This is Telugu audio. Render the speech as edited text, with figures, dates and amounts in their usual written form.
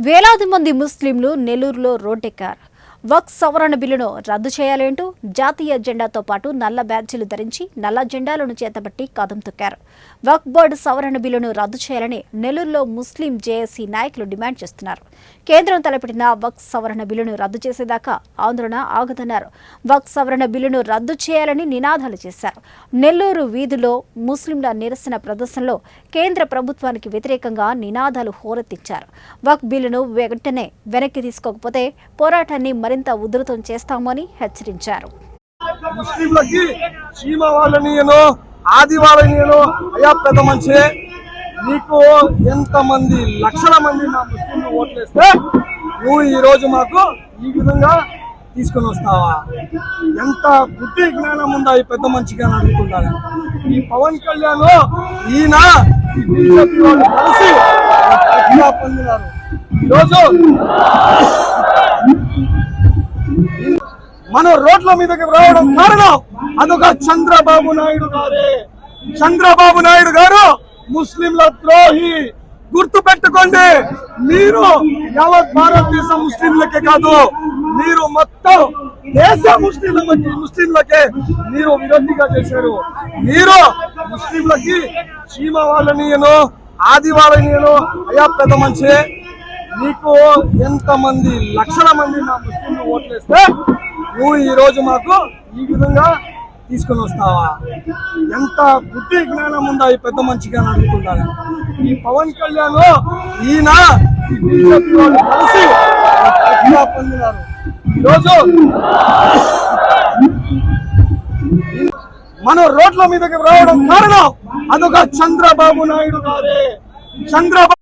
వేలాది మంది ముస్లింలు నెల్లూరులో రోడ్డెక్కారు. వక్ఫ్ సవరణ బిల్లును రద్దు చేయాలంటూ జాతీయ జెండాతో పాటు నల్ల బ్యాడ్జీలు ధరించి నల్ల జెండాలను చేతబట్టి కదం తొక్కారు. వక్ఫ్ బోర్డు సవరణ బిల్లును రద్దు చేయాలని నెల్లూరులో ముస్లిం జేఏసీ నాయకులు డిమాండ్ చేస్తున్నారు. కేంద్రం తలపెట్టిన వక్ఫ్ సవరణ బిల్లును రద్దు చేసేదాకా ఆందోళన ఆగదన్నారు. వక్ఫ్ సవరణ బిల్లును రద్దు చేయాలని నినాదాలు చేశారు. నెల్లూరు వీధుల్లో ముస్లింల నిరసన ప్రదర్శనలో కేంద్ర ప్రభుత్వానికి వ్యతిరేకంగా నినాదాలు హోరెత్తించారు. వక్ఫ్ బిల్లును వెంటనే వెనక్కి తీసుకోకపోతే పోరాటాన్ని మరింత ఉధృతం చేస్తామని హెచ్చరించారు. ముస్లింలకి చీమ వాళ్ళని ఆది వాళ్ళని అయ్యా పెద్ద మంచి నీకు ఎంతమంది లక్షల మంది నా ముస్లింలు ఓట్లేస్తే నువ్వు ఈ రోజు మాకు ఈ విధంగా తీసుకొని వస్తావా? ఎంత బుద్ధి జ్ఞానం ఉందా ఈ పెద్ద మంచిగా అడుగుతున్నారు. ఈ పవన్ కళ్యాణ్ ఈయన ఈ బీజేపీ వాళ్ళు కలిసి పొందినారు. ఈరోజు మనం రోడ్ల మీదకి రావడం కారణం అదొక చంద్రబాబు నాయుడు గారే. చంద్రబాబు నాయుడు గారు ముస్లింల ద్రోహి. గుర్తు పెట్టుకోండి, మీరు యావత్ భారతదేశం ముస్లింలకే కాదు, మీరు మొత్తం దేశ ముస్లింలకే మీరు విరోధిగా చేశారు. మీరు ముస్లింలకి చీమ వాళ్ళని ఆది వాళ్ళని అయ్యా పెద్ద మంచి నీకు ఎంతమంది లక్షల మంది నా ముస్లింలు ఓట్లేస్తే నువ్వు ఈ రోజు మాకు ఈ విధంగా తీసుకొని వస్తావా? ఎంత బుద్ధి జ్ఞానం ఉందా ఈ పెద్ద మంచిగా అడుగుతున్నారు. ఈ పవన్ కళ్యాణ్ ఈయన ఈ బీజేపీ వాళ్ళు కలిసి పొందినారు. ఈరోజు మనం రోడ్ల మీదకి రావడం కారణం అదొక చంద్రబాబు నాయుడు గారే. చంద్రబాబు